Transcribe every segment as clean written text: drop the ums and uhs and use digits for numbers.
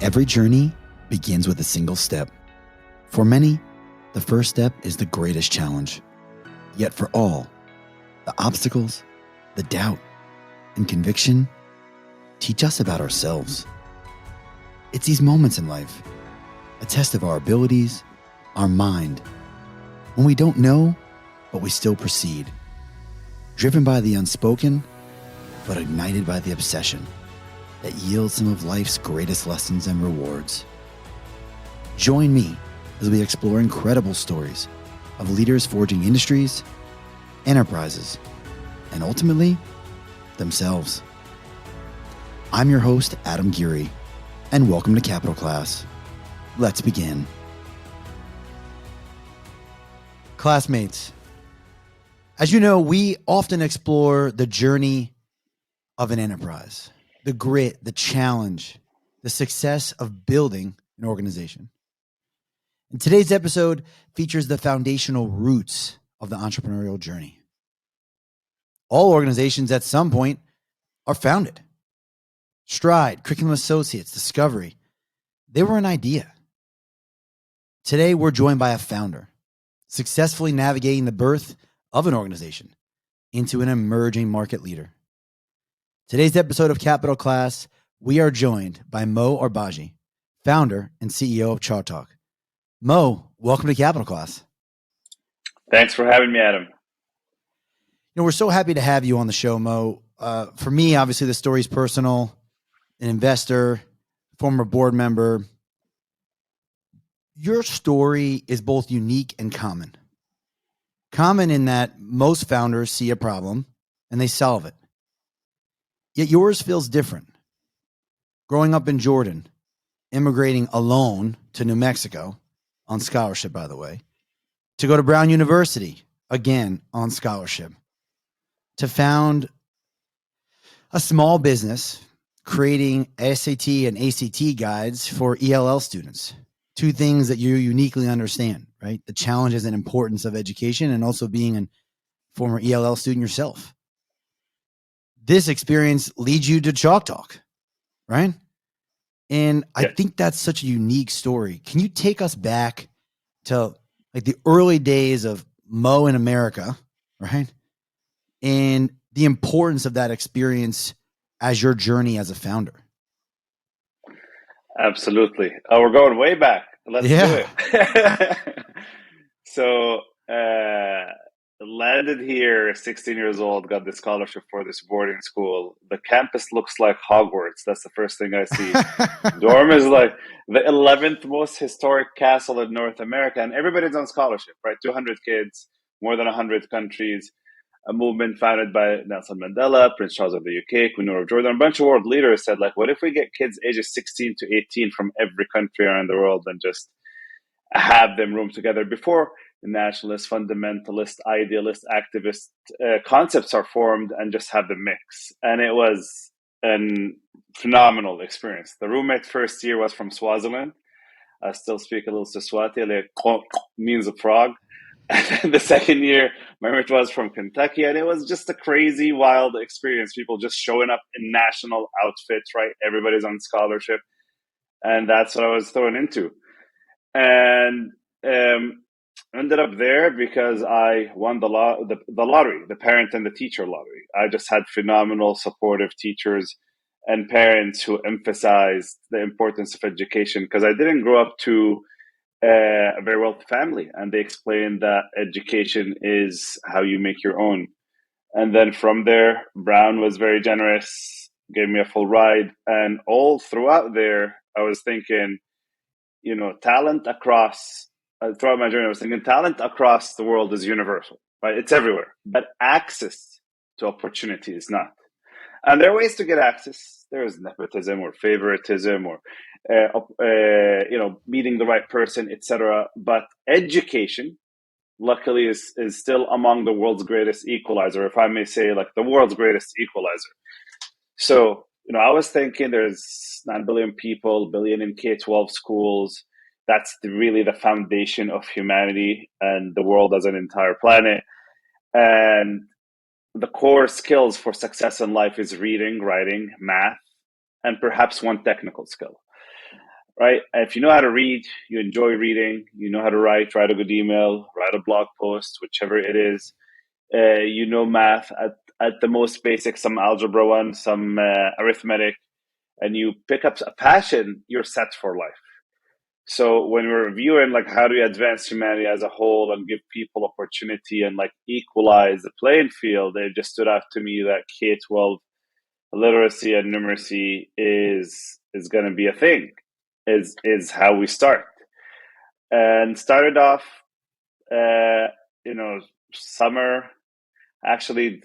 Every journey begins with a single step. For many, the first step is the greatest challenge. Yet for all, the obstacles, the doubt, and conviction teach us about ourselves. It's these moments in life, a test of our abilities, our mind, when we don't know, but we still proceed, driven by the unspoken, but ignited by the obsession that yields some of life's greatest lessons and rewards. Join me as we explore incredible stories of leaders forging industries, enterprises, and ultimately, themselves. I'm your host, Adam Giery, and welcome to Capital Class. Let's begin. Classmates, as you know, we often explore the journey of an enterprise, the grit, the challenge, the success of building an organization. And today's episode features the foundational roots of the entrepreneurial journey. All organizations at some point are founded. Stride, Curriculum Associates, Discovery, they were an idea. Today, we're joined by a founder, successfully navigating the birth of an organization into an emerging market leader. Today's episode of Capital Class, we are joined by Mohannad Arbaji, founder and CEO of ChalkTalk. Mo, welcome to Capital Class. Thanks for having me, Adam. We're so happy to have you on the show, Mo. For me, obviously, the story is personal. An investor, former board member. Your story is both unique and common. Common in that most founders see a problem and they solve it. Yet yours feels different. Growing up in Jordan, immigrating alone to New Mexico, on scholarship, by the way, to go to Brown University, again, on scholarship, to found a small business creating SAT and ACT guides for ELL students. Two things that you uniquely understand, right? The challenges and importance of education and also being a former ELL student yourself. This experience leads you to ChalkTalk, right? And I think that's such a unique story. Can you take us back to like the early days of Mo in America, right? And the importance of that experience as your journey as a founder. Absolutely. Oh, we're going way back. Let's do it. So, landed here, 16 years old, got the scholarship for this boarding school. The campus looks like Hogwarts. That's the first thing I see. Dorm is like the 11th most historic castle in North America, and everybody's on scholarship, right? 200 kids, more than 100 countries. A movement founded by Nelson Mandela, Prince Charles of the UK, Queen of Jordan. A bunch of world leaders said, like, what if we get kids ages 16 to 18 from every country around the world and just have them room together before the nationalist, fundamentalist, idealist, activist concepts are formed and just have them mix. And it was a phenomenal experience. The roommate first year was from Swaziland. I still speak a little Siswati, like means a frog. And then the second year, my roommate was from Kentucky, and it was just a crazy, wild experience. People just showing up in national outfits, right? Everybody's on scholarship. And that's what I was thrown into. And ended up there because I won the lottery, the parent and the teacher lottery. I just had phenomenal, supportive teachers and parents who emphasized the importance of education because I didn't grow up to a very wealthy family, and they explained that education is how you make your own. And then from there, Brown was very generous, gave me a full ride, and all throughout there, I was thinking, talent across throughout my journey, I was thinking talent across the world is universal, right? It's everywhere, but access to opportunity is not. And there are ways to get access. There is nepotism or favoritism or meeting the right person, etc. But education, luckily, is still among the world's greatest equalizer, if I may say, like the world's greatest equalizer. So, I was thinking there's 9 billion people, billion in K-12 schools. That's really the foundation of humanity and the world as an entire planet. And the core skills for success in life is reading, writing, math, and perhaps one technical skill. right? If you know how to read, you enjoy reading, you know how to write a good email, write a blog post, whichever it is. You know math at the most basic, some algebra one, some arithmetic, and you pick up a passion, you're set for life. So when we're reviewing like how do we advance humanity as a whole and give people opportunity and like equalize the playing field, it just stood out to me that K-12 literacy and numeracy is going to be a thing. Is how we start, and started off, summer. Actually,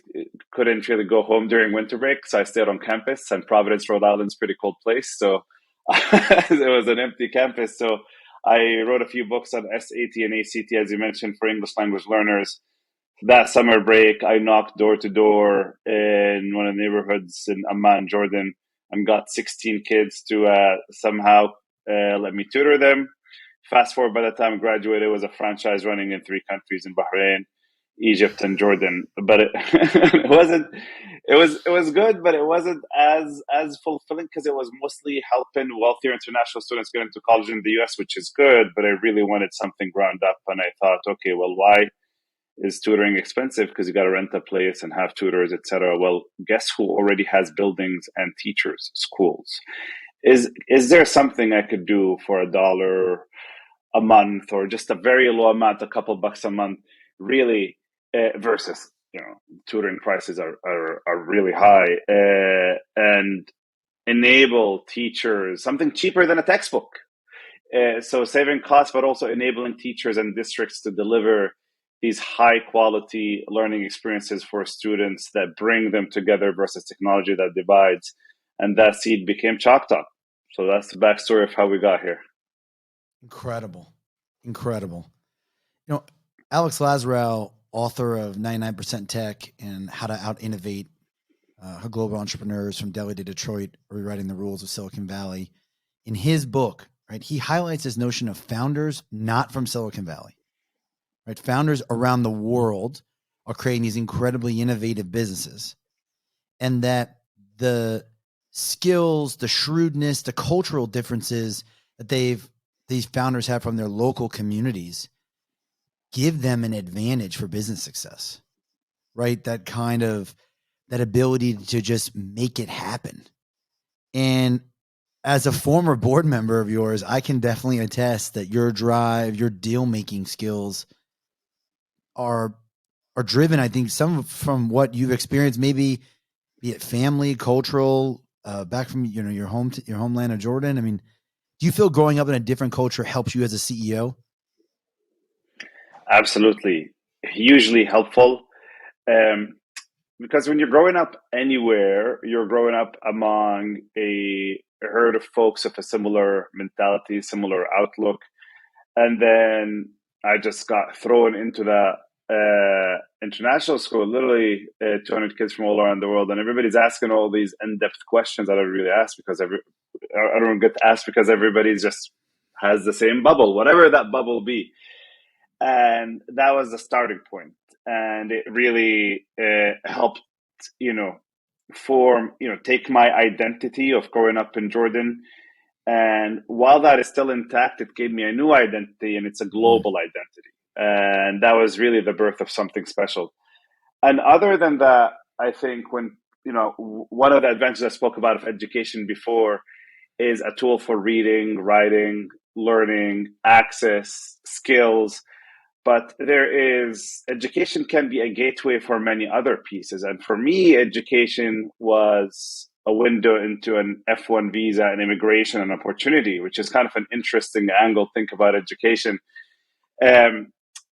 couldn't really go home during winter break, so I stayed on campus. And Providence, Rhode Island's a pretty cold place, so it was an empty campus. So I wrote a few books on SAT and ACT, as you mentioned, for English language learners. That summer break, I knocked door to door in one of the neighborhoods in Amman, Jordan, and got 16 kids to somehow let me tutor them. Fast forward, by the time I graduated, it was a franchise running in 3 countries in Bahrain, Egypt, and Jordan. But it wasn't. It was good, but it wasn't as fulfilling because it was mostly helping wealthier international students get into college in the U.S., which is good. But I really wanted something ground up, and I thought, okay, well, why is tutoring expensive? Because you got to rent a place and have tutors, etc. Well, guess who already has buildings and teachers? Schools. Is there something I could do for $1 a month, or just a very low amount, a couple bucks a month, really, versus tutoring prices are really high, and enable teachers something cheaper than a textbook. So saving costs, but also enabling teachers and districts to deliver these high quality learning experiences for students that bring them together versus technology that divides. And that seed became ChalkTalk. So that's the backstory of how we got here. Incredible. Alex Lazarow, author of 99% Tech and How to Out Innovate global entrepreneurs from Delhi to Detroit, rewriting the rules of Silicon Valley. In his book, right, he highlights this notion of founders not from Silicon Valley. Right, founders around the world are creating these incredibly innovative businesses, and that the skills, the shrewdness, the cultural differences that these founders have from their local communities give them an advantage for business success, right? That ability to just make it happen. And as a former board member of yours, I can definitely attest that your drive, your deal-making skills are driven, I think, some from what you've experienced, maybe be it family, cultural, back from your homeland of Jordan. I mean, do you feel growing up in a different culture helps you as a CEO? Absolutely, hugely helpful. Because when you're growing up anywhere, you're growing up among a herd of folks of a similar mentality, similar outlook. And then I just got thrown into that international school, literally 200 kids from all around the world. And everybody's asking all these in-depth questions that I don't really ask because I don't get asked because everybody just has the same bubble, whatever that bubble be. And that was the starting point. And it really helped, form, take my identity of growing up in Jordan. And while that is still intact, it gave me a new identity, and it's a global identity. And that was really the birth of something special. And other than that, I think one of the advantages I spoke about of education before is a tool for reading, writing, learning, access, skills. But education can be a gateway for many other pieces. And for me, education was a window into an F1 visa and immigration and opportunity, which is kind of an interesting angle to think about education.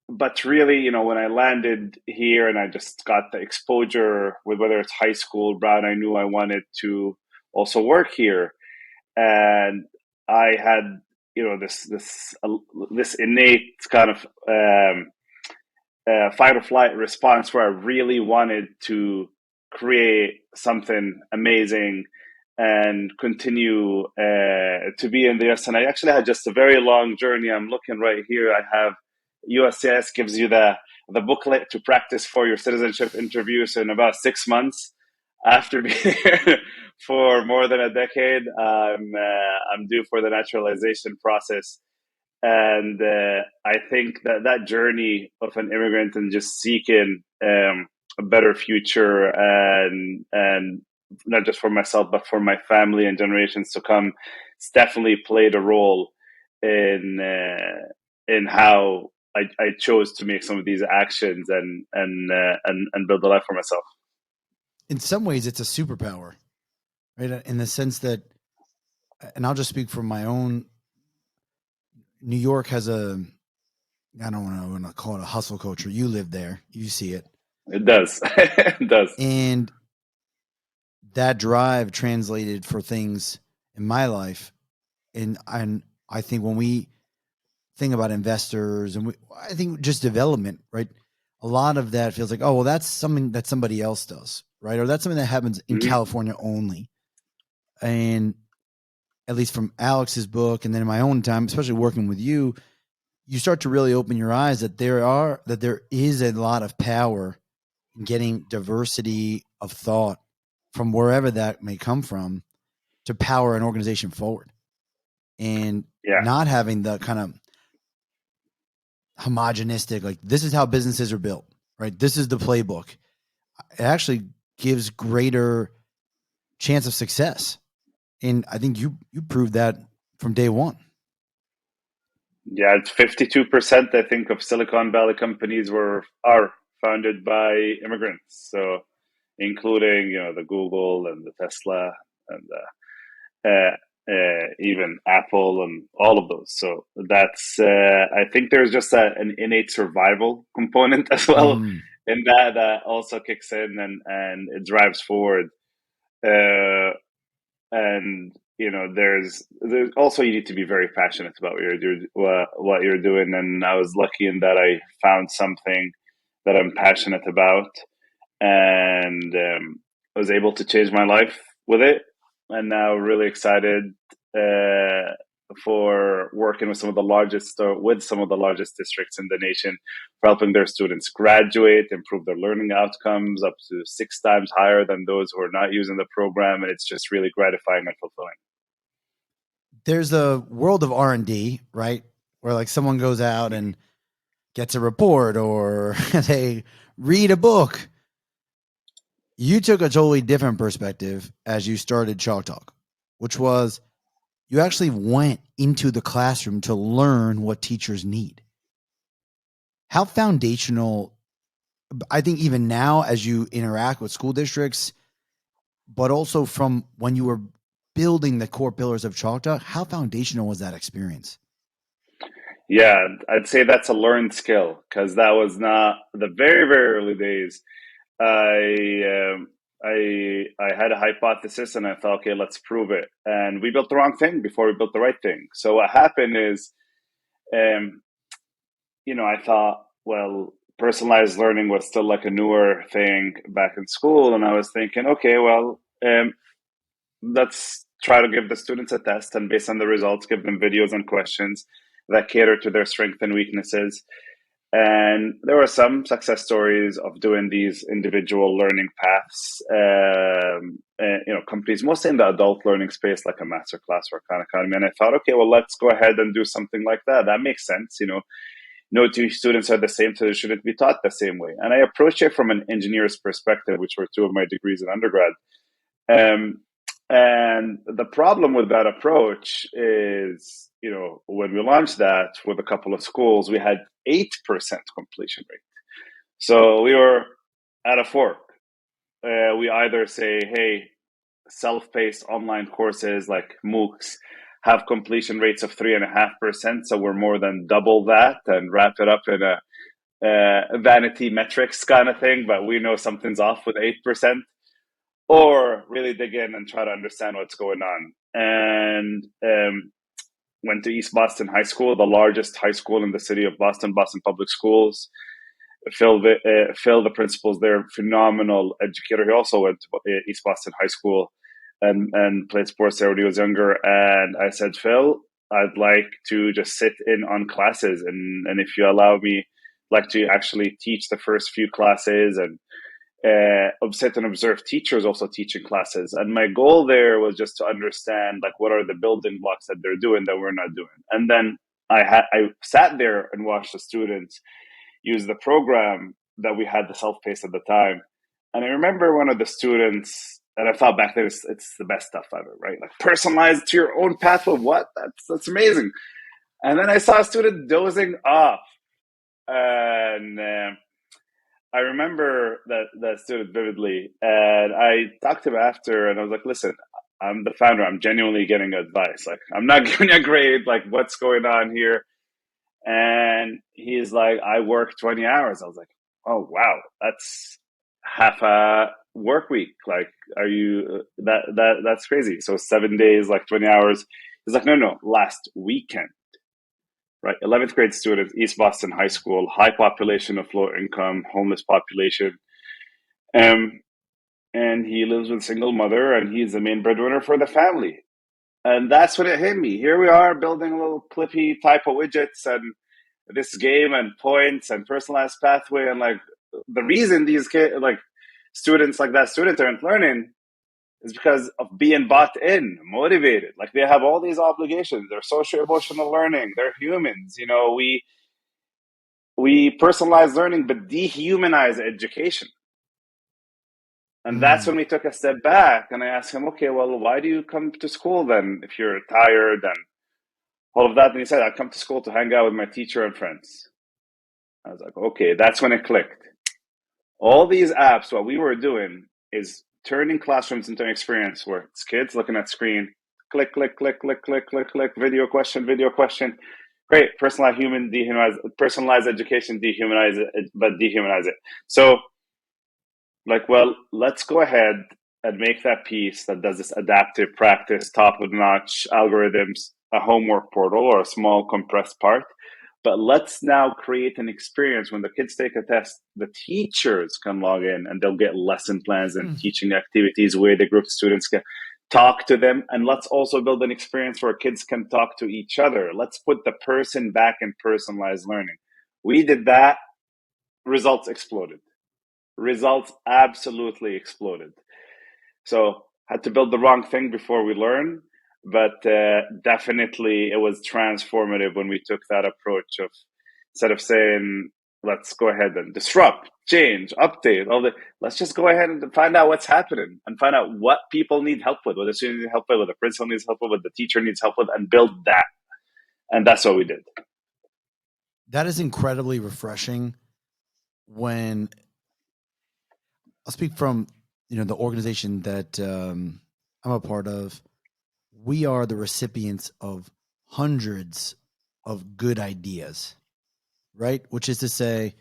But really, when I landed here and I just got the exposure with whether it's high school, Brown, I knew I wanted to also work here. And I had this innate kind of fight or flight response where I really wanted to create something amazing and continue to be in the US. And I actually had just a very long journey. I'm looking right here. I have USCIS gives you the booklet to practice for your citizenship interview. So in about 6 months after being here for more than a decade. I'm due for the naturalization process, and I think that journey of an immigrant and just seeking a better future, and not just for myself but for my family and generations to come, it's definitely played a role in how I chose to make some of these actions and build a life for myself. In some ways, it's a superpower, right? In the sense that, and I'll just speak from my own. New York has a, I don't want to call it a hustle culture. You live there, you see it. It does. It does. And that drive translated for things in my life. And I think when we think about investors and I think just development, right? A lot of that feels like, oh, well, that's something that somebody else does, right? Or that's something that happens in California only. And at least from Alex's book and then in my own time, especially working with you, you start to really open your eyes that there is a lot of power in getting diversity of thought from wherever that may come from to power an organization forward, and not having the kind of homogenistic, like, this is how businesses are built, right? This is the playbook. It actually gives greater chance of success. And I think you proved that from day one. Yeah, it's 52%, I think, of Silicon Valley companies are founded by immigrants. So, including the Google and the Tesla and even Apple and all of those. So that's I think there's just an innate survival component as well, and that also kicks in and it drives forward. And there's also, you need to be very passionate about what you're doing. And I was lucky in that I found something that I'm passionate about, and was able to change my life with it. And now really excited for working with some of the largest districts in the nation, for helping their students graduate, improve their learning outcomes up to 6 times higher than those who are not using the program. And it's just really gratifying and fulfilling. There's a world of R&D, right? Where like someone goes out and gets a report or they read a book. You took a totally different perspective as you started ChalkTalk, which was you actually went into the classroom to learn what teachers need. How foundational, I think even now as you interact with school districts, but also from when you were building the core pillars of ChalkTalk, how foundational was that experience? Yeah, I'd say that's a learned skill, because that was not the very, very early days. I had a hypothesis and I thought, okay, let's prove it. And we built the wrong thing before we built the right thing. So what happened is, I thought, well, personalized learning was still like a newer thing back in school. And I was thinking, okay, well, let's try to give the students a test, and based on the results, give them videos and questions that cater to their strengths and weaknesses. And there were some success stories of doing these individual learning paths. Companies mostly in the adult learning space, like a masterclass or Khan Academy. And I thought, okay, well, let's go ahead and do something like that. That makes sense. No two students are the same, so they shouldn't be taught the same way. And I approach it from an engineer's perspective, which were 2 of my degrees in undergrad. And the problem with that approach is, when we launched that with a couple of schools, we had 8% completion rate. So we were at a fork. We either say, hey, self-paced online courses like MOOCs have completion rates of 3.5%, so we're more than double that, and wrap it up in a vanity metrics kind of thing, but we know something's off with 8%. Or really dig in and try to understand what's going on. And went to East Boston High School, the largest high school in the city of Boston, Boston Public Schools. Phil, the principal's there, phenomenal educator. He also went to East Boston High School and played sports there when he was younger. And I said, Phil, I'd like to just sit in on classes. And if you allow me, I'd like to actually teach the first few classes and sit and observe teachers also teaching classes. And my goal there was just to understand like what are the building blocks that they're doing that we're not doing. And then I sat there and watched the students use the program that we had, the self-paced at the time. And I remember one of the students, and I thought back then it's the best stuff ever, right? Like personalized to your own pathway. What? That's amazing. And then I saw a student dozing off, and I remember that student vividly. And I talked to him after, and I was like, "Listen, I'm the founder. I'm genuinely getting advice. Like, I'm not giving you a grade. Like, what's going on here?" And he's like, "I work 20 hours." I was like, "Oh wow, that's half a work week. Like, are you that's crazy. So 7 days, like 20 hours." He's like, "No, last weekend." Right, 11th grade student, East Boston High School, high population of low income, homeless population. And he lives with a single mother, and he's the main breadwinner for the family. And that's when it hit me. Here we are building a little Clippy type of widgets and this game and points and personalized pathway. And like the reason these kids, like students like that student aren't learning is because of being bought in, motivated. Like they have all these obligations. They're social emotional learning. They're humans. You know, we personalize learning, but dehumanize education. And that's when we took a step back, and I asked him, "Okay, well, why do you come to school then if you're tired and all of that?" And he said, "I come to school to hang out with my teacher and friends." I was like, okay, that's when it clicked. All these apps, what we were doing is turning classrooms into an experience where it's kids looking at screen, click, click, click, click, click, click, click, video question, video question. Great, personalized education, dehumanize it, but dehumanize it. So, like, well, let's go ahead and make that piece that does this adaptive practice, top of notch algorithms, a homework portal or a small compressed part. But let's now create an experience when the kids take a test, the teachers can log in and they'll get lesson plans and teaching activities where the group of students can talk to them. And let's also build an experience where kids can talk to each other. Let's put the person back in personalized learning. We did that, results exploded. Results absolutely exploded. So had to build the wrong thing before we learn, but definitely it was transformative when we took that approach of instead of saying let's go ahead and disrupt, change, update, let's just go ahead and find out what's happening and find out what people need help with, what the student needs help with, what the principal needs help with, what the teacher needs help with, and build that. And that's what we did. That is incredibly refreshing. When I'll speak from the organization that I'm a part of, we are the recipients of hundreds of good ideas, right? Which is to say,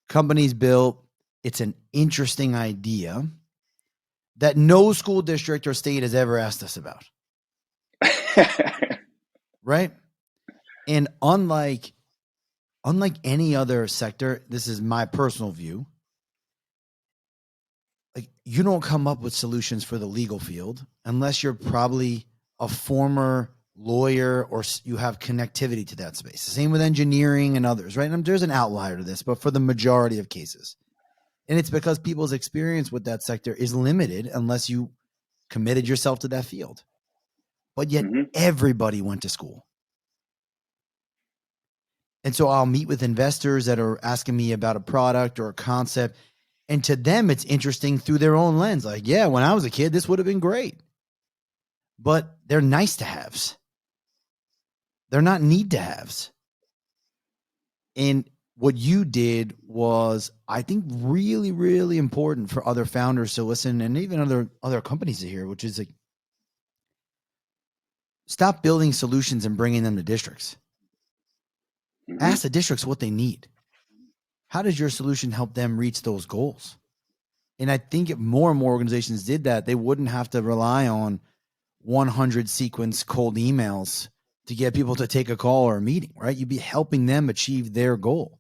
companies built, it's an interesting idea that no school district or state has ever asked us about. Right? And unlike any other sector, this is my personal view, like you don't come up with solutions for the legal field unless you're probably a former lawyer or you have connectivity to that space. Same with engineering and others, right? And there's an outlier to this, but for the majority of cases. And it's because people's experience with that sector is limited unless you committed yourself to that field. But yet everybody went to school. And so I'll meet with investors that are asking me about a product or a concept. And to them, it's interesting through their own lens. Like, yeah, when I was a kid, this would have been great. But they're nice to haves. They're not need to haves. And what you did was, I think, really, really important for other founders to listen, and even other companies to hear, which is like, stop building solutions and bringing them to districts. Ask the districts what they need. How does your solution help them reach those goals? And I think if more and more organizations did that, they wouldn't have to rely on 100 sequence cold emails to get people to take a call or a meeting, right? You'd be helping them achieve their goal.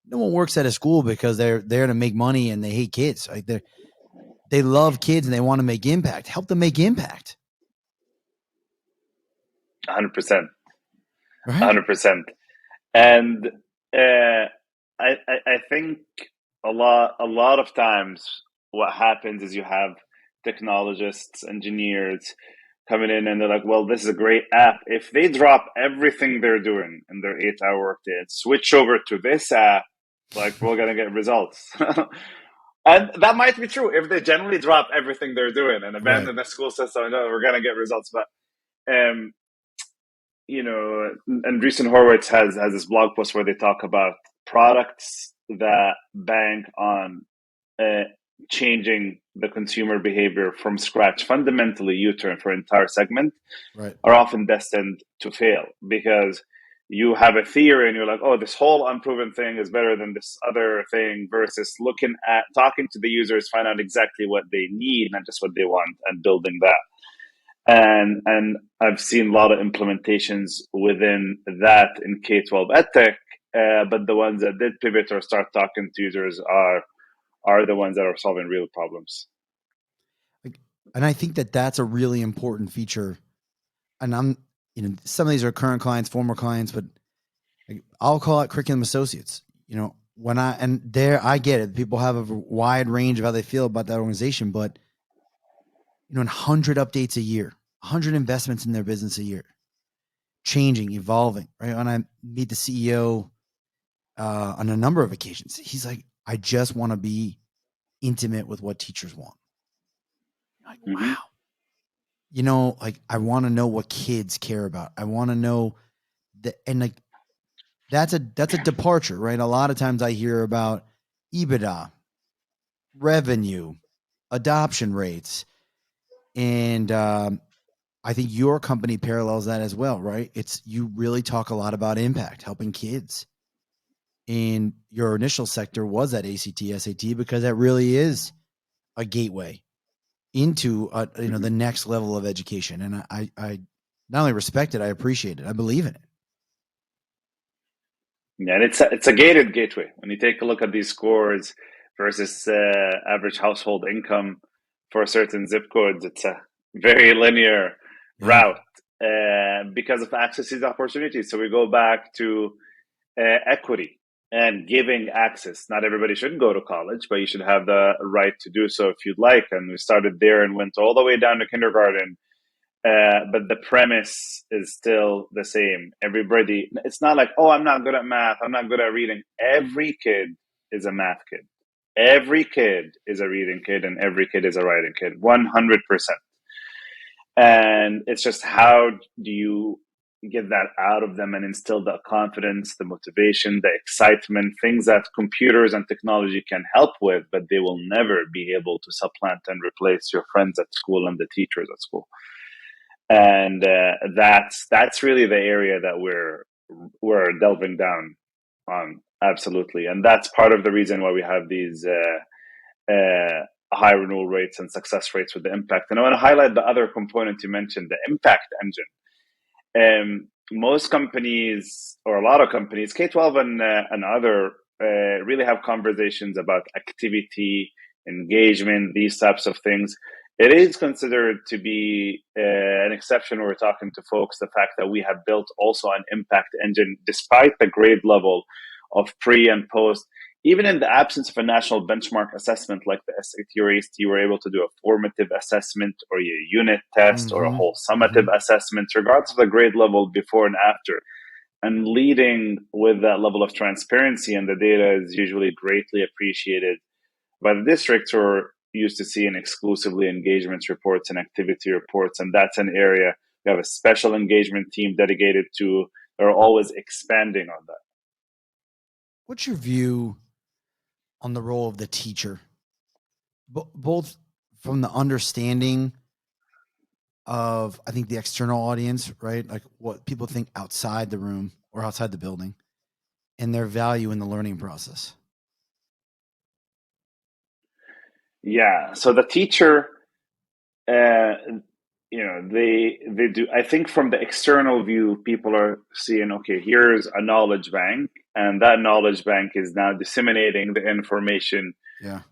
No one works at a school because they're there to make money and they hate kids. Like they love kids and they want to make impact. Help them make impact. 100%. Right? 100%. And I think a lot of times what happens is you have technologists, engineers coming in, and they're like, well, this is a great app. If they drop everything they're doing in their 8-hour workday and switch over to this app, like, we're going to get results. And that might be true if they generally drop everything they're doing and abandon the school system. No, we're going to get results. But and Andreessen Horowitz has this blog post where they talk about products that bank on changing the consumer behavior from scratch, fundamentally U-turn for an entire segment, are often destined to fail because you have a theory and you're like, oh, this whole unproven thing is better than this other thing, versus looking at talking to the users, find out exactly what they need, not just what they want, and building that. And I've seen a lot of implementations within that in K-12 EdTech, but the ones that did pivot or start talking to users are the ones that are solving real problems. And I think that that's a really important feature. And some of these are current clients, former clients, but I'll call it curriculum associates. I get it. People have a wide range of how they feel about that organization, but 100 updates a year, 100 investments in their business a year, changing, evolving, right? When I meet the CEO on a number of occasions, he's like, I just want to be intimate with what teachers want. Like, wow. I want to know what kids care about. I want to know that. And that's a departure, right? A lot of times I hear about EBITDA, revenue, adoption rates. And I think your company parallels that as well, right? You really talk a lot about impact, helping kids. And your initial sector was that ACT, SAT, because that really is a gateway into the next level of education. And I not only respect it, I appreciate it. I believe in it. Yeah, and it's a gated gateway. When you take a look at these scores versus average household income for certain zip codes, it's a very linear route because of access to these opportunities. So we go back to equity and giving access. Not everybody should go to college, but you should have the right to do so if you'd like. And we started there and went all the way down to kindergarten. But the premise is still the same. Everybody, it's not like, oh, I'm not good at math, I'm not good at reading. Every kid is a math kid. Every kid is a reading kid, and every kid is a writing kid, 100%. And it's just, how do you get that out of them and instill the confidence, the motivation, the excitement, things that computers and technology can help with, but they will never be able to supplant and replace your friends at school and the teachers at school. And that's really the area that we're delving down on, absolutely. And that's part of the reason why we have these high renewal rates and success rates with the impact. And I want to highlight the other component you mentioned, the impact engine. Most companies, or a lot of companies, K-12 and other, really have conversations about activity, engagement, these types of things. It is considered to be an exception when we're talking to folks, the fact that we have built also an impact engine, despite the grade level of pre and post. Even in the absence of a national benchmark assessment like the SAT or ACT, you were able to do a formative assessment or a unit test or a whole summative assessment, regardless of the grade level before and after. And leading with that level of transparency, and the data is usually greatly appreciated by the districts, or used to see in exclusively engagements reports and activity reports. And that's an area we have a special engagement team dedicated to. They're always expanding on that. What's your view on the role of the teacher, both from the understanding of, I think, the external audience, right? Like what people think outside the room or outside the building, and their value in the learning process? Yeah. So the teacher, they do. I think from the external view, people are seeing, okay, here's a knowledge bank, and that knowledge bank is now disseminating the information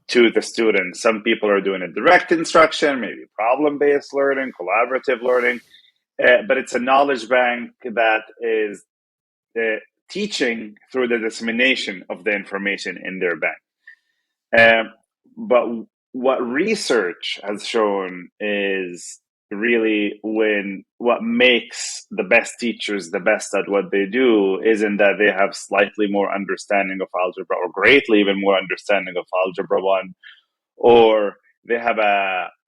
to the students. Some people are doing a direct instruction, maybe problem-based learning, collaborative learning, but it's a knowledge bank that is teaching through the dissemination of the information in their bank. But what research has shown is really when what makes the best teachers the best at what they do isn't that they have slightly more understanding of algebra or greatly even more understanding of algebra 1, or they have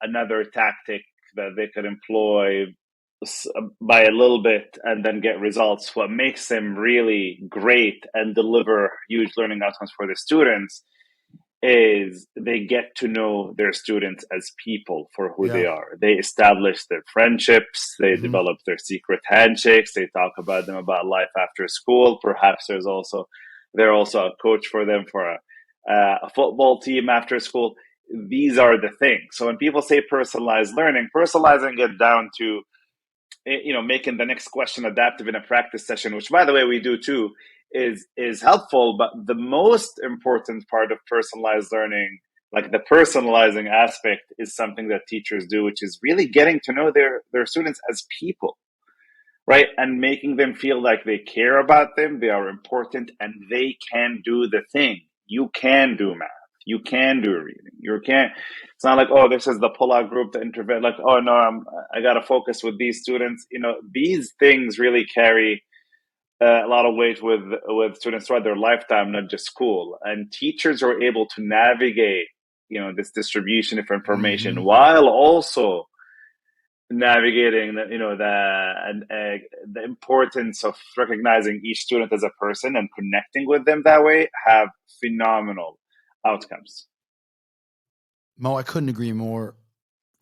another tactic that they could employ by a little bit and then get results. What makes them really great and deliver huge learning outcomes for the students is they get to know their students as people for who they Yeah. are. They establish their friendships, they Mm-hmm. develop their secret handshakes, they talk about them about life after school. Perhaps they're also a coach for them for a football team after school. These are the things. So when people say personalized learning, personalizing it down to making the next question adaptive in a practice session, which by the way we do too, is helpful. But the most important part of personalized learning, like the personalizing aspect, is something that teachers do, which is really getting to know their students as people, right? And making them feel like they care about them, they are important, and they can do the thing. You can do math. You can do reading. You can. It's not like, oh, this is the pull-out group, the introvert. Like, oh no, I got to focus with these students. These things really carry a lot of weight with students throughout their lifetime, not just school. And teachers are able to navigate, this distribution of Mm-hmm. information while also navigating the importance of recognizing each student as a person and connecting with them that way have phenomenal outcomes. Mo, I couldn't agree more.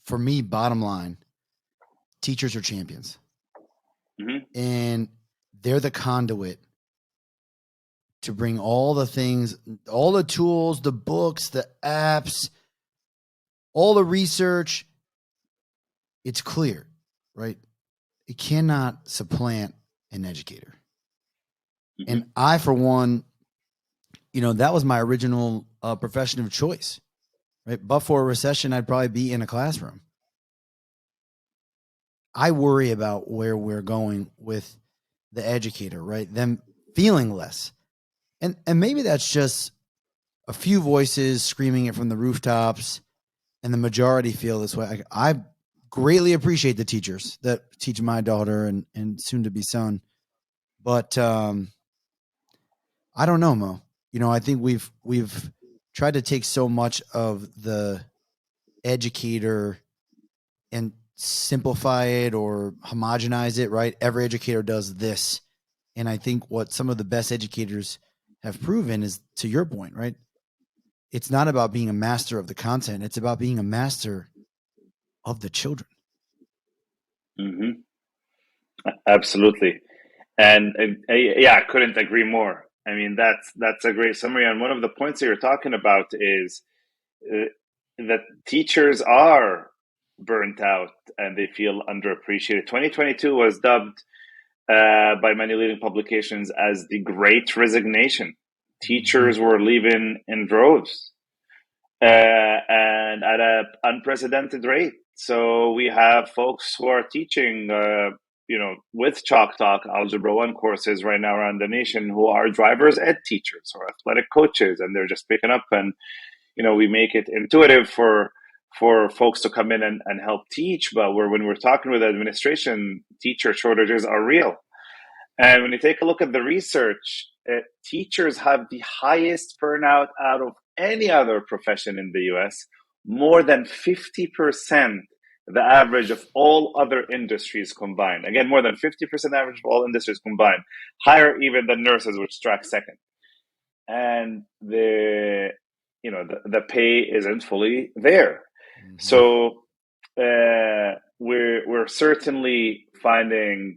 For me, bottom line, teachers are champions. Mm-hmm. And they're the conduit to bring all the things, all the tools, the books, the apps, all the research. It's clear, right? It cannot supplant an educator. Mm-hmm. And I, for one, that was my original profession of choice, right? But for a recession, I'd probably be in a classroom. I worry about where we're going with the educator, right? Them feeling less. And maybe that's just a few voices screaming it from the rooftops, and the majority feel this way. I greatly appreciate the teachers that teach my daughter and soon to be son. But I don't know, Mo. I think we've tried to take so much of the educator and simplify it or homogenize it, right? Every educator does this. And I think what some of the best educators have proven is, to your point, right? It's not about being a master of the content. It's about being a master of the children. Mm-hmm. Absolutely. And yeah, I couldn't agree more. I mean, that's a great summary. And one of the points that you're talking about is that teachers are burnt out and they feel underappreciated. 2022 was dubbed by many leading publications as the Great Resignation. Mm-hmm. Teachers were leaving in droves and at an unprecedented rate. So we have folks who are teaching, with ChalkTalk Algebra 1 courses right now around the nation who are driver's ed teachers or athletic coaches, and they're just picking up. And we make it intuitive for folks to come in and help teach. But when we're talking with administration, teacher shortages are real. And when you take a look at the research, teachers have the highest burnout out of any other profession in the US, more than 50% the average of all other industries combined. Again, more than 50% average of all industries combined, higher even than nurses, which track second. And the pay isn't fully there. Mm-hmm. So we're certainly finding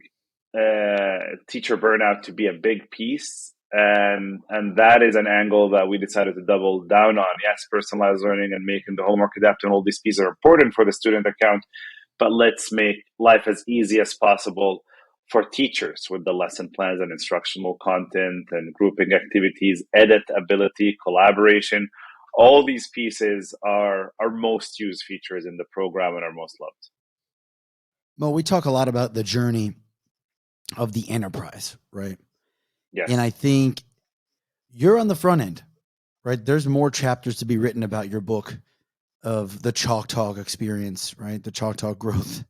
teacher burnout to be a big piece, and that is an angle that we decided to double down on. Yes, personalized learning and making the homework adaptive and all these pieces are important for the student account, but let's make life as easy as possible for teachers with the lesson plans and instructional content and grouping activities, editability, collaboration. All these pieces are our most used features in the program and are most loved. Well, we talk a lot about the journey of the enterprise, right? And I Yes. think you're on the front end, right? There's more chapters to be written about your book of the ChalkTalk experience, right? The ChalkTalk growth.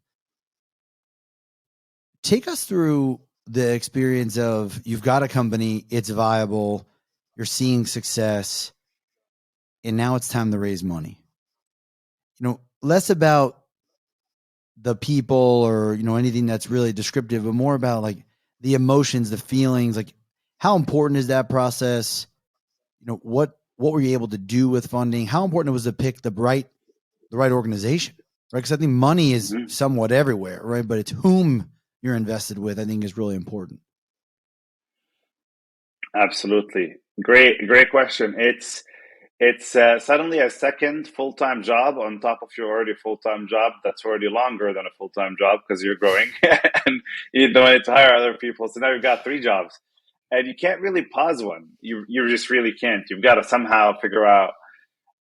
Take us through the experience of you've got a company, it's viable, you're seeing success, and now it's time to raise money. Less about the people or, anything that's really descriptive, but more about like the emotions, the feelings, like how important is that process? What were you able to do with funding? How important it was to pick the right organization, right? Because I think money is somewhat everywhere, right? But it's whom you're invested with, I think, is really important. Absolutely. Great question. It's suddenly a second full-time job on top of your already full-time job that's already longer than a full-time job because you're growing and you don't need to hire other people. So now you've got three jobs and you can't really pause one. You just really can't. You've got to somehow figure out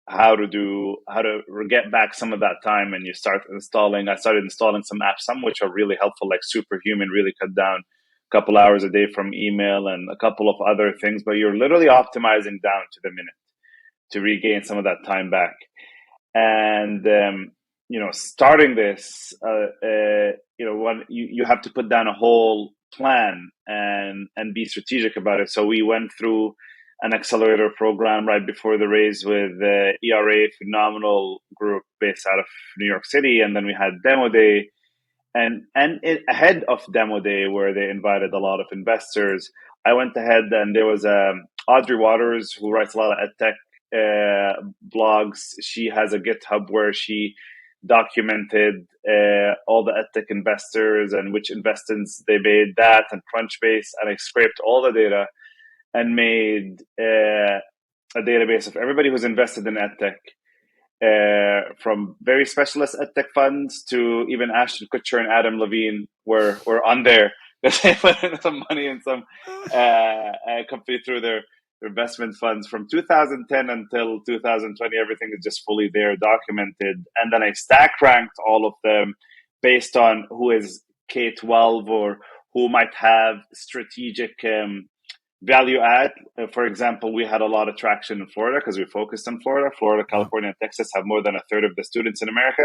how to get back some of that time, and I started installing some apps, some which are really helpful, like Superhuman, really cut down a couple hours a day from email and a couple of other things, but you're literally optimizing down to the minute to regain some of that time back. And starting this, when you have to put down a whole plan and be strategic about it. So we went through an accelerator program right before the raise with ERA, phenomenal group based out of New York City, and then we had demo day, and ahead of demo day, where they invited a lot of investors, I went ahead and there was Audrey Waters, who writes a lot of edtech blogs. She has a GitHub where she documented all the edtech investors and which investments they made, that and Crunchbase, and I scraped all the data and made a database of everybody who's invested in edtech, from very specialist edtech funds to even Ashton Kutcher and Adam Levine were on there because they put in some money in some company through their investment funds from 2010 until 2020. Everything is just fully there, documented. And then I stack ranked all of them based on who is K-12 or who might have strategic value add. For example, we had a lot of traction in Florida because we focused on Florida. Florida, California, and Texas have more than a third of the students in America,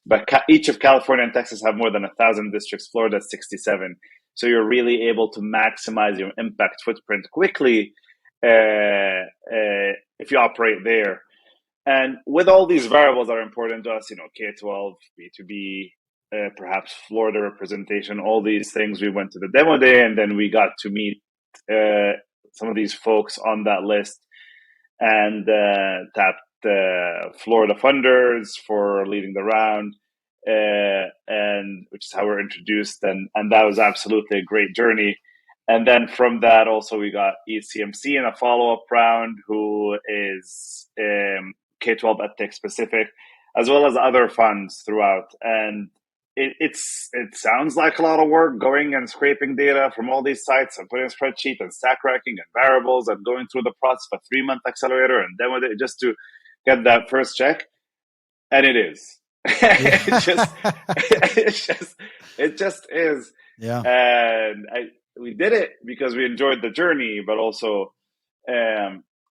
but each of California and Texas have more than 1,000 districts. Florida, 67. So you're really able to maximize your impact footprint quickly if you operate there. And with all these variables that are important to us, K-12, B2B, perhaps Florida representation, all these things, we went to the demo day, and then we got to meet some of these folks on that list and tapped Florida funders for leading the round, and which is how we're introduced, and that was absolutely a great journey. And then from that, also we got ECMC in a follow-up round, who is K-12 EdTech specific, as well as other funds throughout. And it sounds like a lot of work going and scraping data from all these sites and putting a spreadsheet and stack ranking and variables and going through the process of a 3-month accelerator and demo day just to get that first check. And it is. it just is. Yeah. And we did it because we enjoyed the journey, but also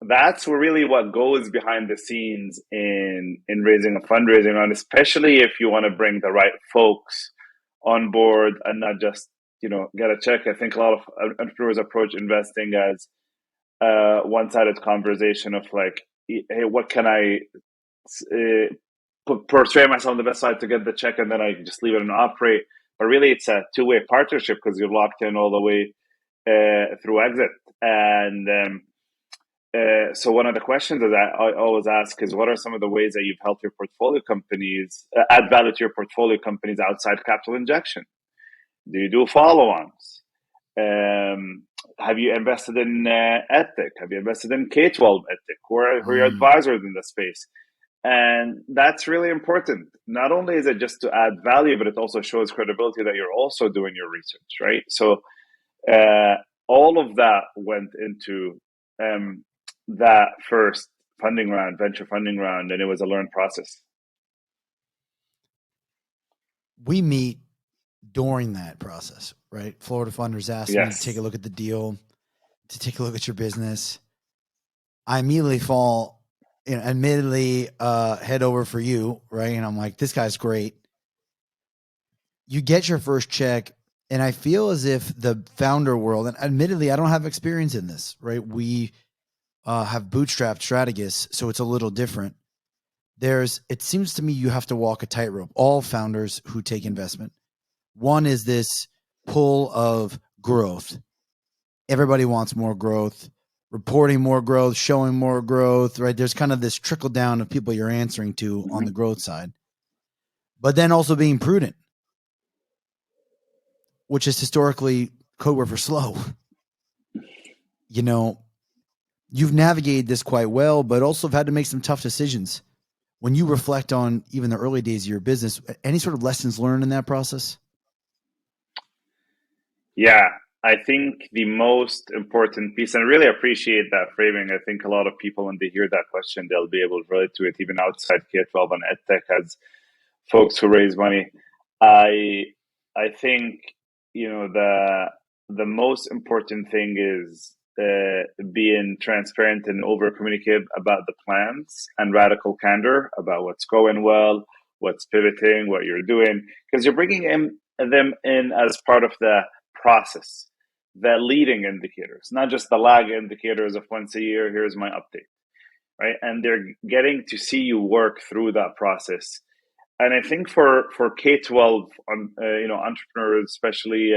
that's really what goes behind the scenes in raising a fundraising round, especially if you want to bring the right folks on board and not just get a check. I think a lot of entrepreneurs approach investing as a one-sided conversation of like, hey, what can I portray myself on the best side to get the check, and then I just leave it and operate. But really, it's a two-way partnership because you're locked in all the way through exit. And so one of the questions that I always ask is, what are some of the ways that you've helped your portfolio companies add value to your portfolio companies outside capital injection? Do you do follow-ons? Have you invested in EdTech? Have you invested in K-12 EdTech? Who are your advisors in the space? And that's really important. Not only is it just to add value, but it also shows credibility that you're also doing your research, right? So all of that went into that first funding round, venture funding round, and it was a learned process. We meet during that process, right? Florida funders ask me to take a look at the deal, to take a look at your business. I immediately fall admittedly, head over for you, right? And I'm like, this guy's great. You get your first check, and I feel as if the founder world, and admittedly, I don't have experience in this, right? We have bootstrapped strategists, so it's a little different. It seems to me you have to walk a tightrope. All founders who take investment. One is this pull of growth. Everybody wants more growth, reporting more growth, showing more growth, right? There's kind of this trickle down of people you're answering to on the growth side. But then also being prudent, which is historically code word for slow. You've navigated this quite well, but also have had to make some tough decisions. When you reflect on even the early days of your business, any sort of lessons learned in that process? Yeah, I think the most important piece, and I really appreciate that framing. I think a lot of people, when they hear that question, they'll be able to relate to it even outside K-12 and EdTech as folks who raise money. I I think the most important thing is being transparent and over communicative about the plans and radical candor about what's going well, what's pivoting, what you're doing, because you're bringing them in as part of the process, the leading indicators, not just the lag indicators of once a year. Here's my update, right? And they're getting to see you work through that process. And I think for K-12, entrepreneurs, especially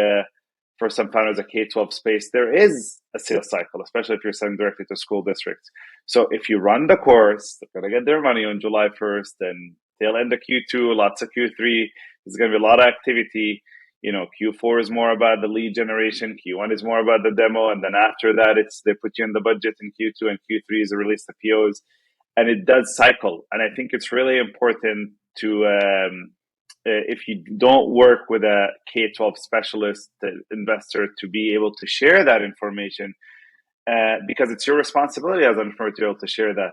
for some founders at K-12 space, there is a sales cycle, especially if you're selling directly to school districts. So if you run the course, they're going to get their money on July 1st, and they'll end the Q2, lots of Q3. There's going to be a lot of activity. Q4 is more about the lead generation. Q1 is more about the demo. And then after that, they put you in the budget in Q2, and Q3 is the release of POs. And it does cycle. And I think it's really important to, if you don't work with a K-12 specialist investor, to be able to share that information, because it's your responsibility as an entrepreneur to be able to share that.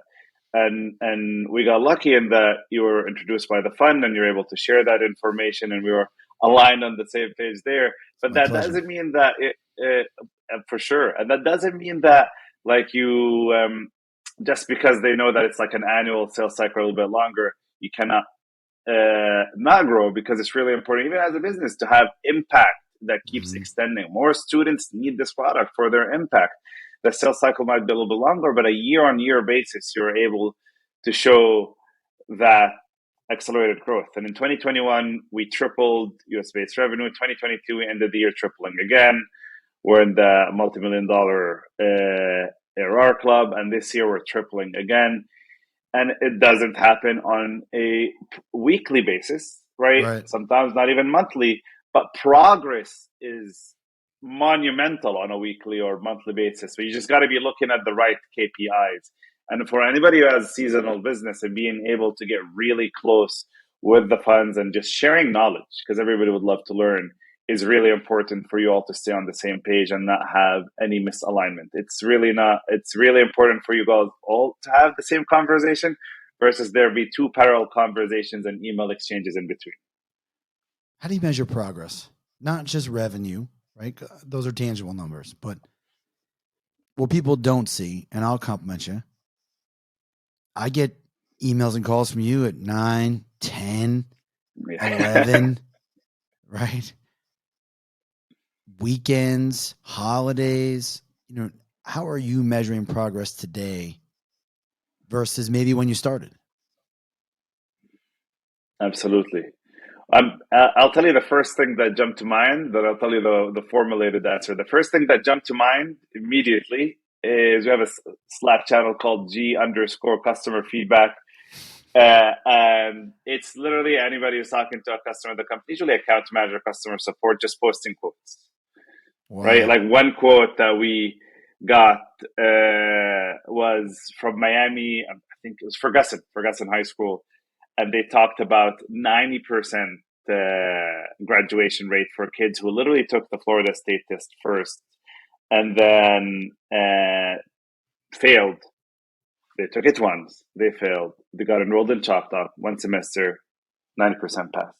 And we got lucky in that you were introduced by the fund and you're able to share that information, and we were aligned on the same page there. But that doesn't mean that for sure. And that doesn't mean that like you, just because they know that it's like an annual sales cycle, a little bit longer, you cannot not grow, because it's really important, even as a business, to have impact that keeps extending. More students need this product for their impact. The sales cycle might be a little bit longer, but a year-on-year basis, you're able to show that accelerated growth. And in 2021, we tripled US-based revenue. In 2022, we ended the year tripling again. We're in the multi-million-dollar ARR club, and this year we're tripling again. And it doesn't happen on a weekly basis, right? Sometimes not even monthly, but progress is monumental on a weekly or monthly basis. So you just got to be looking at the right KPIs. And for anybody who has seasonal business and being able to get really close with the funds and just sharing knowledge, because everybody would love to learn, is really important for you all to stay on the same page and not have any misalignment. It's really important for you guys all to have the same conversation versus there be two parallel conversations and email exchanges in between. How do you measure progress? Not just revenue, right? Those are tangible numbers, but what people don't see, and I'll compliment you, I get emails and calls from you at 9, 10, 11, right? Weekends, holidays, how are you measuring progress today versus maybe when you started? Absolutely. I'll tell you the first thing that jumped to mind, then I'll tell you the formulated answer. The first thing that jumped to mind immediately is we have a Slack channel called G_customer feedback. And it's literally anybody who's talking to a customer of the company, usually account manager, customer support, just posting quotes. Wow. Right? Like one quote that we got was from Miami. I think it was Ferguson High School. And they talked about 90% graduation rate for kids who literally took the Florida State test first and then failed. They took it once, they failed. They got enrolled in ChalkTalk, one semester, 90% passed.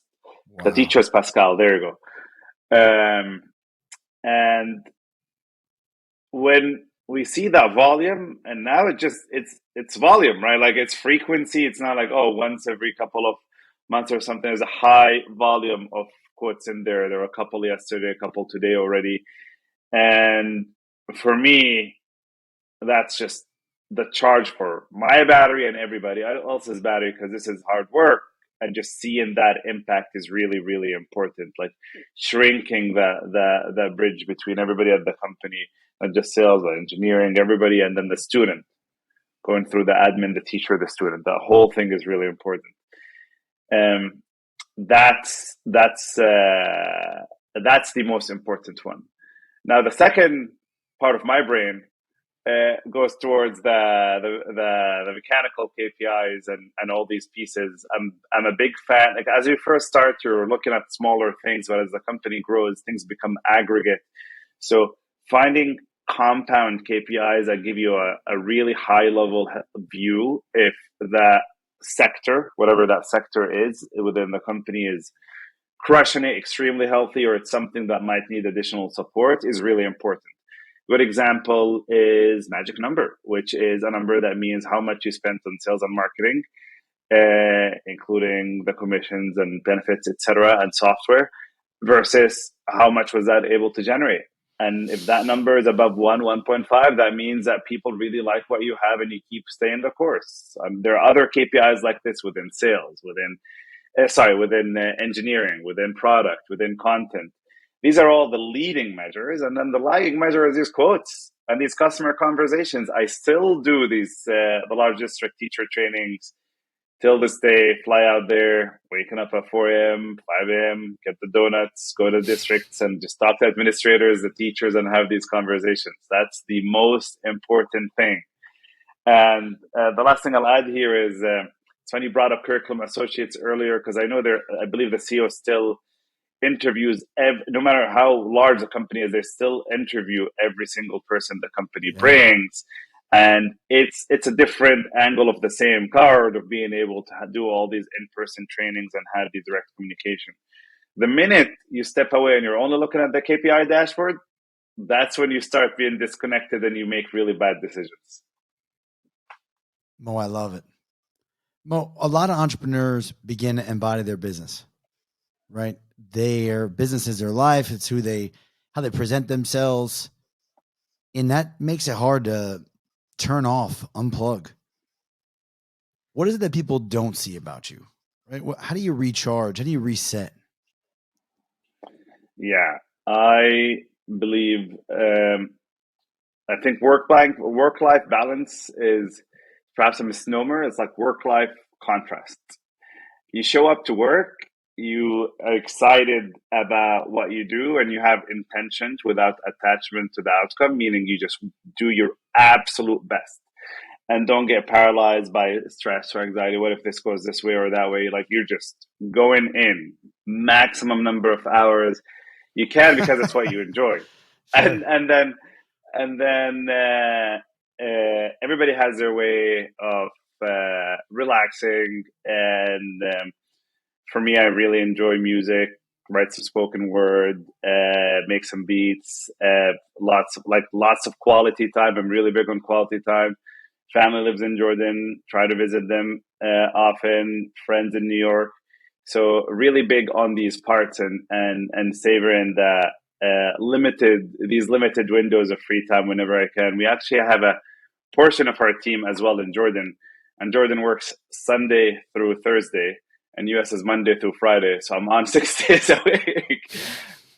Wow. The teacher is Pascal. There you go. And when we see that volume, and now it's volume, right? Like it's frequency. It's not like, oh, once every couple of months or something. There's a high volume of quotes in there. There were a couple yesterday, a couple today already. And for me, that's just the charge for my battery and everybody else's battery, because this is hard work. And just seeing that impact is really, really important. Like shrinking the bridge between everybody at the company, not just sales, but engineering, everybody, and then the student going through the admin, the teacher, the student. The whole thing is really important. Um, that's the most important one. Now, the second part of my brain goes towards the mechanical KPIs and all these pieces. I'm a big fan. Like as you first start, you're looking at smaller things, but as the company grows, things become aggregate. So finding compound KPIs that give you a really high level view if the sector, whatever that sector is within the company, is crushing it, extremely healthy, or it's something that might need additional support, is really important. Good example is magic number, which is a number that means how much you spent on sales and marketing, including the commissions and benefits, etc., and software, versus how much was that able to generate. And if that number is above 1.5, that means that people really like what you have and you keep staying the course. There are other KPIs like this within sales, within engineering, within product, within content. These are all the leading measures, and then the lagging measure is these quotes and these customer conversations. I still do these the large district teacher trainings till this day. Fly out there, waking up at 4 a.m., 5 a.m., get the donuts, go to districts, and just talk to administrators, the teachers, and have these conversations. That's the most important thing. And the last thing I'll add here is it's funny you brought up curriculum associates earlier, because I know I believe the CEO still interviews no matter how large the company is, they still interview every single person the company brings, and it's a different angle of the same card of being able to do all these in-person trainings and have the direct communication. The minute you step away and you're only looking at the KPI dashboard, that's when you start being disconnected and you make really bad decisions. Mo, I love it. Mo, a lot of entrepreneurs begin to embody their business, right? Their business is their life. It's how they present themselves. And that makes it hard to turn off, unplug. What is it that people don't see about you, right? How do you recharge? How do you reset? Yeah, I believe, I think work-life balance is perhaps a misnomer. It's like work-life contrast. You show up to work, you are excited about what you do, and you have intentions without attachment to the outcome, meaning you just do your absolute best and don't get paralyzed by stress or anxiety. What if this goes this way or that way? Like you're just going in maximum number of hours you can, because it's what you enjoy. Sure. And then everybody has their way of relaxing. And for me, I really enjoy music, write some spoken word, make some beats, lots of quality time. I'm really big on quality time. Family lives in Jordan, try to visit them often, friends in New York. So really big on these parts and savoring the limited windows of free time whenever I can. We actually have a portion of our team as well in Jordan, and Jordan works Sunday through Thursday, and US is Monday through Friday. So I'm on 6 days a week.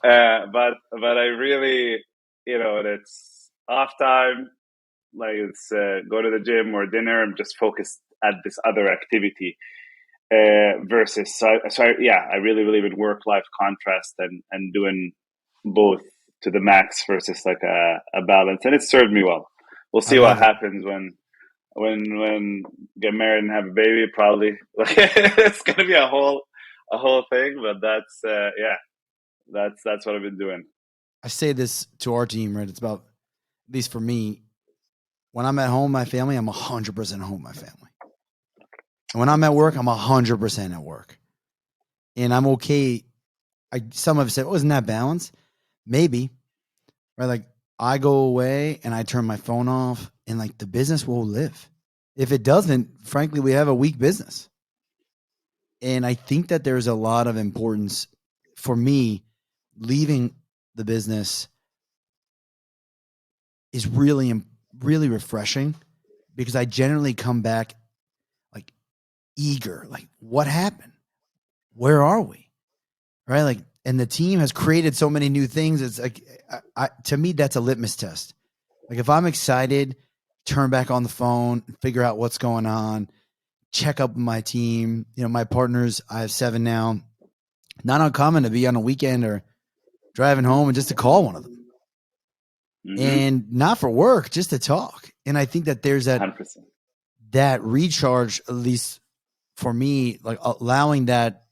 But I really, it's off time. Like it's go to the gym or dinner. I'm just focused at this other activity. Versus I really believe in work-life contrast and doing both to the max versus like a balance, and it served me well. We'll I see what love it. happens when get married and have a baby. Probably it's gonna be a whole thing, but that's what I've been doing. I say this to our team, right? It's about, at least for me, when I'm at home, my family, I'm 100% home, my family. And when I'm at work, I'm 100% at work. And I'm okay. Some have said, oh, isn't that balance? Maybe, right? Like I go away and I turn my phone off, and like the business will live. If it doesn't, frankly, we have a weak business. And I think that there's a lot of importance for me. Leaving the business is really, really refreshing, because I generally come back like eager, like what happened? Where are we? Right? Like, and the team has created so many new things. It's like, to me, that's a litmus test. Like if I'm excited, turn back on the phone, figure out what's going on, check up with my team. You know, my partners, I have 7 now. Not uncommon to be on a weekend or driving home and just to call one of them. And not for work, just to talk. And I think that there's that 100%. that recharge, at least for me, like allowing that,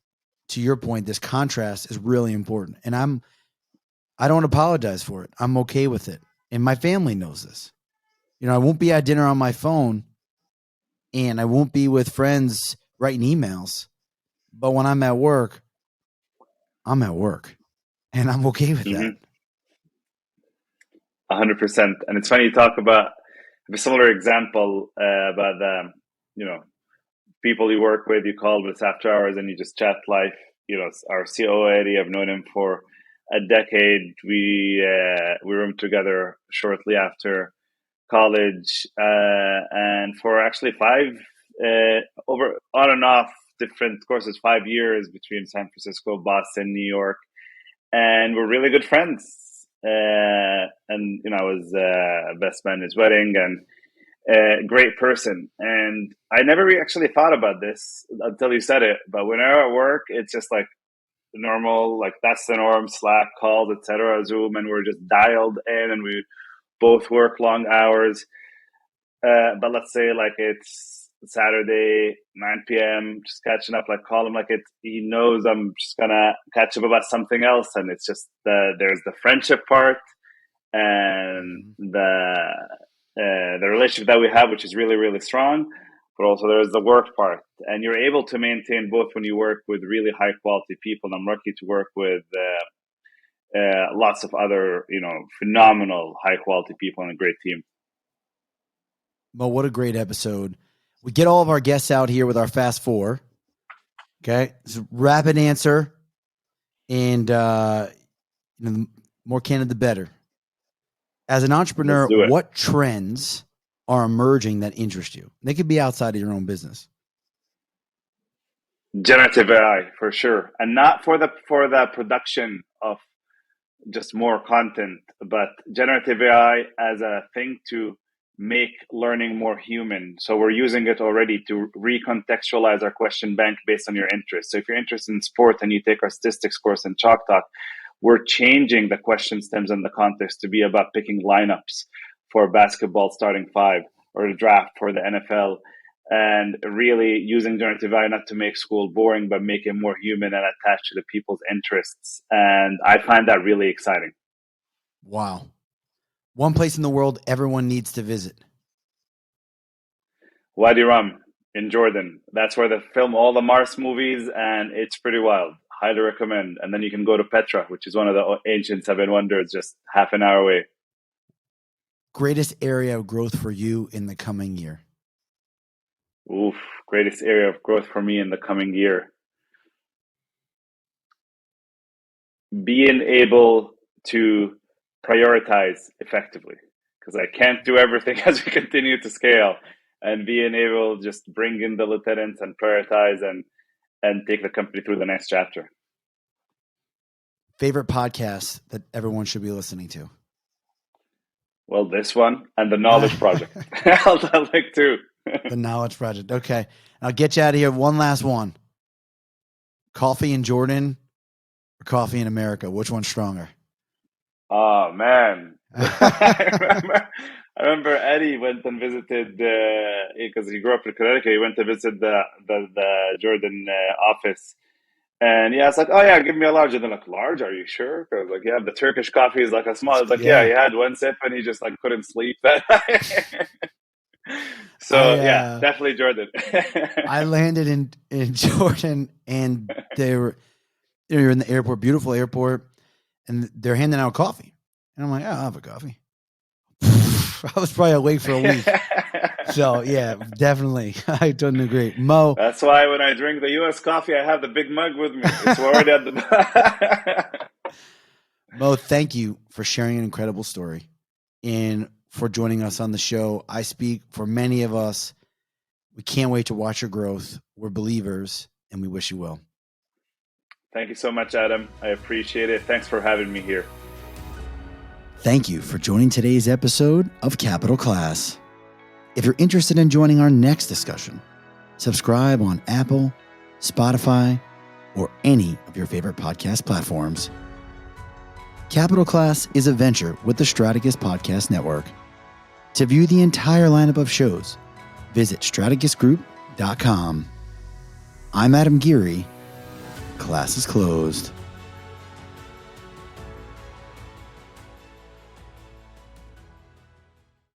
to your point, this contrast is really important. And I don't apologize for it. I'm okay with it. And my family knows this. You know, I won't be at dinner on my phone, and I won't be with friends writing emails. But when I'm at work, I'm at work, and I'm okay with that. 100%. And it's funny you talk about a similar example about people you work with, you call with after hours and you just chat life. You know, our COO Eddie, I've known him for a decade. We roomed together shortly after college, and for actually 5 over on and off different courses, 5 years between San Francisco, Boston, New York, and we're really good friends. And I was best man at his wedding, and a great person. And I never actually thought about this until you said it. But when I'm at work, it's just like normal, like that's the norm. Slack calls, etc., Zoom, and we're just dialed in, and we both work long hours. But let's say like it's Saturday, 9 p.m., just catching up, like call him like he knows I'm just gonna catch up about something else. And it's just there's the friendship part and the relationship that we have, which is really, really strong, but also there's the work part. And you're able to maintain both when you work with really high quality people. And I'm lucky to work with lots of other, phenomenal high quality people and a great team. Well, what a great episode. We get all of our guests out here with our fast 4. Okay. It's a rapid answer. And, the more candid, the better. As an entrepreneur, what trends are emerging that interest you? They could be outside of your own business. Generative AI, for sure. And not for the production of just more content, but generative AI as a thing to make learning more human. So we're using it already to recontextualize our question bank based on your interests. So if you're interested in sport and you take our statistics course in ChalkTalk, we're changing the question stems and the context to be about picking lineups for basketball starting 5 or the draft for the NFL, and really using generative AI not to make school boring, but make it more human and attached to the people's interests. And I find that really exciting. Wow. One place in the world everyone needs to visit. Wadi Rum in Jordan. That's where they film all the Mars movies, and it's pretty wild. Highly recommend. And then you can go to Petra, which is one of the ancient 7 wonders, just half an hour away. Greatest area of growth for you in the coming year? Oof, greatest area of growth for me in the coming year. Being able to prioritize effectively, because I can't do everything as we continue to scale, and being able to just bring in the lieutenants and prioritize and take the company through the next chapter. Favorite podcast that everyone should be listening to? Well, this one and the Knowledge Project. I'll like 2. The Knowledge Project. Okay. I'll get you out of here. One last one. Coffee in Jordan or coffee in America? Which one's stronger? Oh, man. I remember Eddie went and visited, because he grew up in Connecticut, he went to visit the Jordan office. And I was like, oh yeah, give me a large. And they're like, large? Are you sure? I was like, yeah, the Turkish coffee is like a small. I was like, yeah, he had one sip and he just like couldn't sleep that night. So definitely Jordan. I landed in Jordan, and you're in the airport, beautiful airport, and they're handing out coffee. And I'm like, oh, I'll have a coffee. I was probably awake for a week. So yeah, definitely. I couldn't agree. Mo, That's why when I drink the U.S. coffee, I have the big mug with me. It's already at the. Mo, thank you for sharing an incredible story and for joining us on the show. I speak for many of us. We can't wait to watch your growth. We're believers, and we wish you well. Thank you so much, Adam. I appreciate it. Thanks for having me here. Thank you for joining today's episode of Capital Class. If you're interested in joining our next discussion, subscribe on Apple, Spotify, or any of your favorite podcast platforms. Capital Class is a venture with the Strategist Podcast Network. To view the entire lineup of shows, visit strategistgroup.com. I'm Adam Giery. Class is closed.